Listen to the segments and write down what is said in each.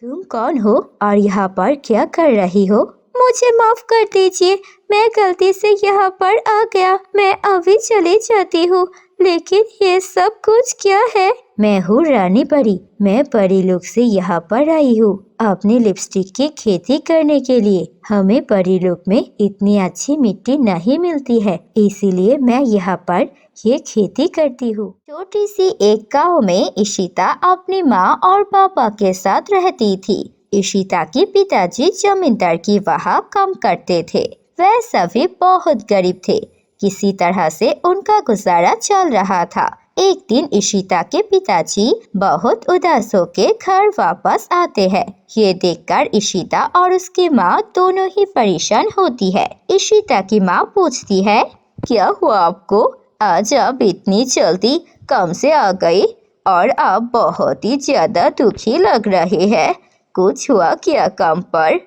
तुम कौन हो और यहाँ पर क्या कर रही हो? मुझे माफ कर दीजिए, मैं गलती से यहाँ पर आ गया। मैं अभी चली जाती हूँ। लेकिन ये सब कुछ क्या है? मैं हूँ रानी परी। मैं परी लोग से यहाँ पर आई हूँ अपनी लिपस्टिक की खेती करने के लिए। हमें परी लोग में इतनी अच्छी मिट्टी नहीं मिलती है, इसीलिए मैं यहाँ पर ये खेती करती हूँ। छोटी सी एक गांव में इशिता अपनी माँ और पापा के साथ रहती थी। इशिता के पिताजी जमींदार की वहाँ काम करते थे। वह सभी बहुत गरीब थे। किसी तरह से उनका गुजारा चल रहा था। एक दिन इशिता के पिताजी बहुत उदास होकर घर वापस आते हैं। ये देखकर इशिता और उसकी माँ दोनों ही परेशान होती है। इशिता की माँ पूछती है, क्या हुआ आपको? आज आप इतनी जल्दी काम से आ गई और आप बहुत ही ज्यादा दुखी लग रहे हैं। कुछ हुआ क्या काम पर?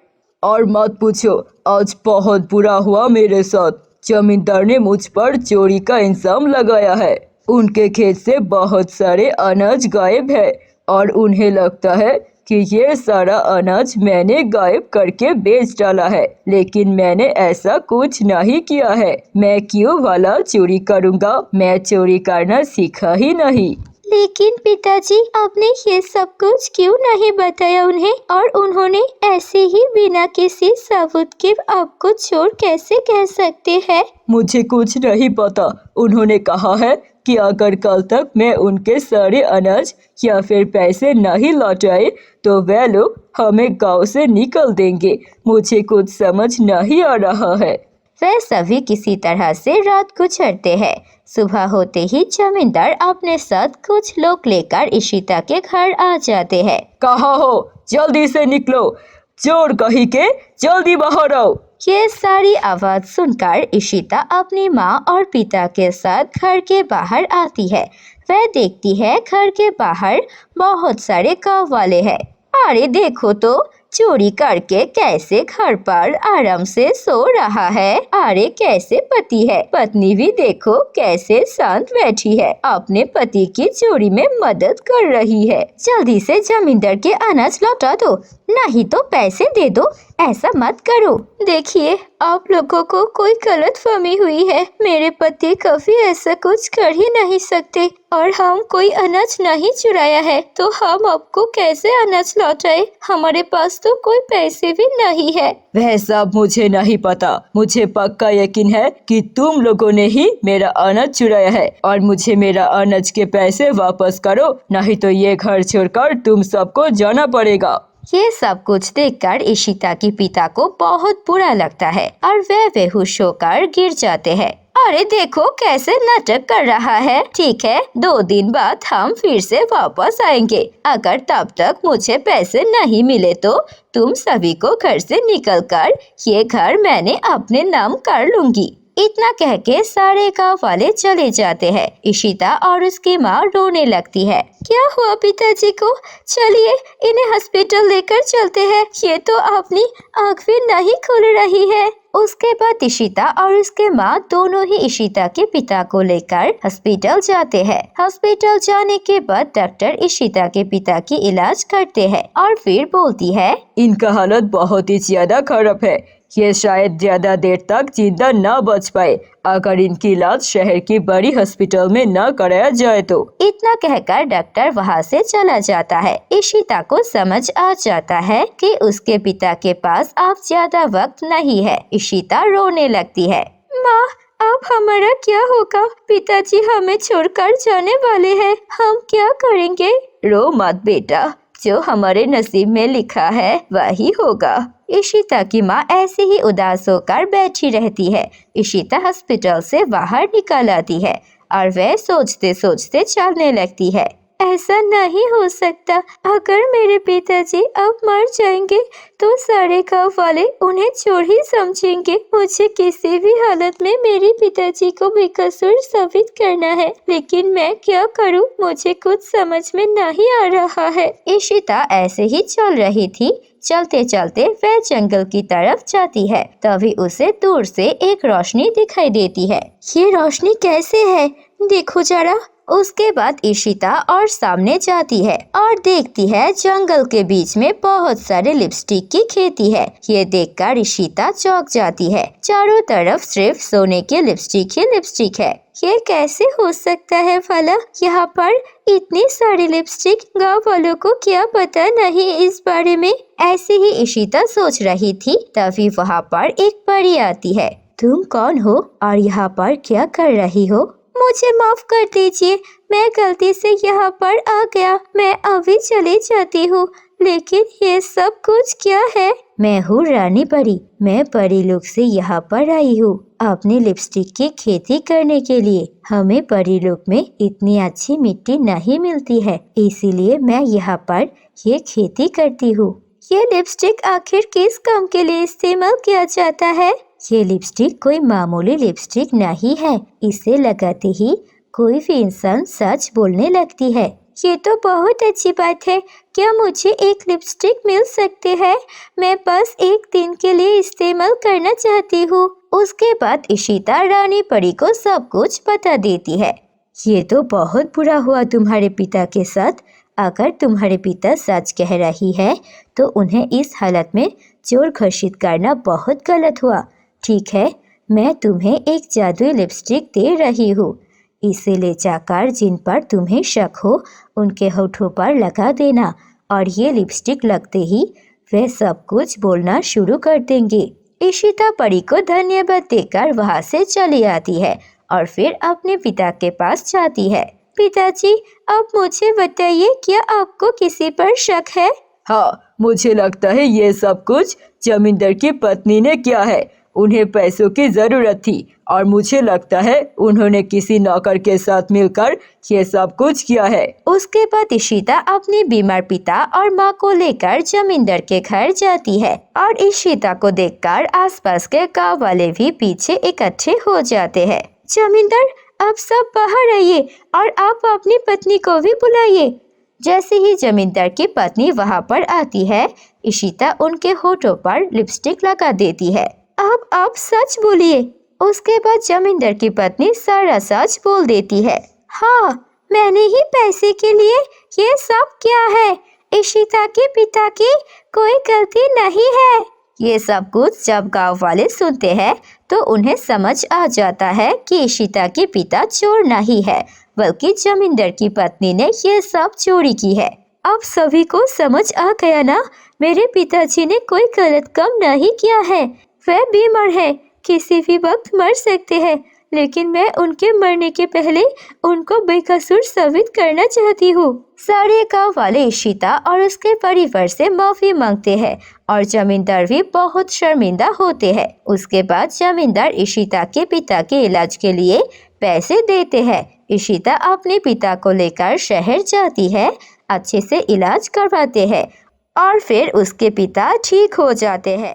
और मत पूछो, आज बहुत बुरा हुआ मेरे साथ। जमींदार ने मुझ पर चोरी का इल्जाम लगाया है। उनके खेत से बहुत सारे अनाज गायब है और उन्हें लगता है कि ये सारा अनाज मैंने गायब करके बेच डाला है, लेकिन मैंने ऐसा कुछ नहीं किया है। मैं क्यों वाला चोरी करूँगा? मैं चोरी करना सीखा ही नहीं। लेकिन पिताजी, आपने ये सब कुछ क्यों नहीं बताया उन्हें? और उन्होंने ऐसे ही बिना किसी सबूत के आपको चोर कैसे कह सकते हैं? मुझे कुछ नहीं पता। उन्होंने कहा है कि अगर कल तक मैं उनके सारे अनाज या फिर पैसे नहीं लौटाए तो वे लोग हमें गांव से निकल देंगे। मुझे कुछ समझ नहीं आ रहा है। वे सभी किसी तरह से रात गुजरते हैं। सुबह होते ही जमींदार अपने साथ कुछ लोग लेकर इशिता के घर आ जाते हैं। कहाँ हो? जल्दी से निकलो, चोर कहीं के, जल्दी बाहर आओ। ये सारी आवाज सुनकर इशिता अपनी माँ और पिता के साथ घर के बाहर आती है। वह देखती है घर के बाहर बहुत सारे गाँव वाले हैं। अरे देखो तो, चोरी करके कैसे घर पर आराम से सो रहा है। अरे कैसे पति है, पत्नी भी देखो कैसे शांत बैठी है, अपने पति की चोरी में मदद कर रही है। जल्दी से जमींदार के अनाज लौटा दो, नहीं तो पैसे दे दो। ऐसा मत करो। देखिए, आप लोगों को कोई गलतफहमी हुई है। मेरे पति कभी ऐसा कुछ कर ही नहीं सकते और हम कोई अनाज नहीं चुराया है, तो हम आपको कैसे अनाज लौटाए? हमारे पास तो कोई पैसे भी नहीं है। वह सब मुझे नहीं पता। मुझे पक्का यकीन है कि तुम लोगों ने ही मेरा अनाज चुराया है और मुझे मेरा अनाज के पैसे वापस करो, नहीं तो ये घर छोड़कर तुम सबको जाना पड़ेगा। ये सब कुछ देखकर इशिता के पिता को बहुत बुरा लगता है और वे बेहोश होकर गिर जाते हैं। अरे देखो कैसे नाटक कर रहा है। ठीक है, 2 दिन बाद हम फिर से वापस आएंगे। अगर तब तक मुझे पैसे नहीं मिले तो तुम सभी को घर से निकलकर ये घर मैंने अपने नाम कर लूंगी। इतना कह के सारे गाँव वाले चले जाते हैं। इशिता और उसकी माँ रोने लगती है। क्या हुआ पिताजी को? चलिए इन्हें हॉस्पिटल लेकर चलते हैं। ये तो अपनी आँख भी नहीं खुल रही है। उसके बाद इशिता और उसके माँ दोनों ही इशिता के पिता को लेकर हॉस्पिटल जाते हैं। हॉस्पिटल जाने के बाद डॉक्टर इशिता के पिता की इलाज करते हैं और फिर बोलती है, इनका हालत बहुत ही ज्यादा खराब है। ये शायद ज्यादा देर तक जिंदा न बच पाए अगर इनकी इलाज शहर की बड़ी हॉस्पिटल में न कराया जाए तो। इतना कहकर डॉक्टर वहाँ से चला जाता है। इशिता को समझ आ जाता है कि उसके पिता के पास अब ज्यादा वक्त नहीं है। इशिता रोने लगती है। माँ, अब हमारा क्या होगा? पिताजी हमें छोड़कर जाने वाले हैं, हम क्या करेंगे? रो मत बेटा, जो हमारे नसीब में लिखा है वही होगा। इशिता की माँ ऐसे ही उदास होकर बैठी रहती है। इशिता हॉस्पिटल से बाहर निकल आती है और वह सोचते सोचते चलने लगती है। ऐसा नहीं हो सकता। अगर मेरे पिताजी अब मर जाएंगे तो सारे गाँव वाले उन्हें चोर ही समझेंगे। मुझे किसी भी हालत में मेरे पिताजी को बेकसूर साबित करना है, लेकिन मैं क्या करूं? मुझे कुछ समझ में नहीं आ रहा है। इशिता ऐसे ही चल रही थी। चलते चलते वह जंगल की तरफ जाती है। तभी उसे दूर से एक रोशनी दिखाई देती है। ये रोशनी कैसे है? देखो जरा, उसके बाद इशिता और सामने जाती है और देखती है जंगल के बीच में बहुत सारे लिपस्टिक की खेती है। ये देखकर इशिता चौंक जाती है। चारों तरफ सिर्फ सोने के लिपस्टिक ही लिपस्टिक है। ये कैसे हो सकता है भला? यहाँ पर इतनी सारी लिपस्टिक, गाँव वालों को क्या पता नहीं इस बारे में? ऐसे ही इशिता सोच रही थी, तभी वहाँ पर एक परी आती है। तुम कौन हो और यहाँ पर क्या कर रही हो? मुझे माफ कर दीजिए, मैं गलती से यहाँ पर आ गया। मैं अभी चली जाती हूँ, लेकिन ये सब कुछ क्या है? मैं हूँ रानी परी। मैं परी लोग से यहाँ पर आई हूँ अपने लिपस्टिक की खेती करने के लिए। हमें परी लोग में इतनी अच्छी मिट्टी नहीं मिलती है, इसीलिए मैं यहाँ पर ये खेती करती हूँ। ये लिपस्टिक आखिर किस काम के लिए इस्तेमाल किया जाता है? ये लिपस्टिक कोई मामूली लिपस्टिक नहीं है। इसे लगाते ही कोई भी इंसान सच बोलने लगती है। ये तो बहुत अच्छी बात है। क्या मुझे एक लिपस्टिक मिल सकती है? मैं बस एक दिन के लिए इस्तेमाल करना चाहती हूँ। उसके बाद इशिता रानी परी को सब कुछ बता देती है। ये तो बहुत बुरा हुआ तुम्हारे पिता के साथ। अगर तुम्हारे पिता सच कह रही है तो उन्हें इस हालत में चोर घोषित करना बहुत गलत हुआ। ठीक है, मैं तुम्हें एक जादुई लिपस्टिक दे रही हूँ। इसे ले जाकर जिन पर तुम्हें शक हो उनके होठों पर लगा देना और ये लिपस्टिक लगते ही वे सब कुछ बोलना शुरू कर देंगे। इशिता परी को धन्यवाद देकर वहाँ से चली आती है और फिर अपने पिता के पास जाती है। पिताजी, अब मुझे बताइए, क्या आपको किसी पर शक है? हाँ, मुझे लगता है ये सब कुछ जमींदार की पत्नी ने किया है। उन्हें पैसों की जरूरत थी और मुझे लगता है उन्होंने किसी नौकर के साथ मिलकर ये सब कुछ किया है। उसके बाद इशिता अपने बीमार पिता और माँ को लेकर जमींदार के घर जाती है और इशिता को देखकर आसपास के गांव वाले भी पीछे इकट्ठे हो जाते हैं। जमींदार, आप सब बाहर आइए और आप अपनी पत्नी को भी बुलाइए। जैसे ही जमींदार की पत्नी वहाँ पर आती है, इशिता उनके होठों पर लिपस्टिक लगा देती है। अब आप सच बोलिए। उसके बाद जमींदार की पत्नी सारा सच बोल देती है। हाँ, मैंने ही पैसे के लिए ये सब किया है। इशिता के पिता की कोई गलती नहीं है। ये सब कुछ जब गांव वाले सुनते हैं तो उन्हें समझ आ जाता है कि इशिता के पिता चोर नहीं है, बल्कि जमींदार की पत्नी ने ये सब चोरी की है। अब सभी को समझ आ गया ना, मेरे पिताजी ने कोई गलत काम नहीं किया है। वह बीमार है, किसी भी वक्त मर सकते हैं, लेकिन मैं उनके मरने के पहले उनको बेकसूर साबित करना चाहती हूँ। सारे गांव वाले इशिता और उसके परिवार से माफी मांगते हैं और जमींदार भी बहुत शर्मिंदा होते हैं। उसके बाद जमींदार इशिता के पिता के इलाज के लिए पैसे देते हैं। इशिता अपने पिता को लेकर शहर जाती है, अच्छे से इलाज करवाते हैं और फिर उसके पिता ठीक हो जाते हैं।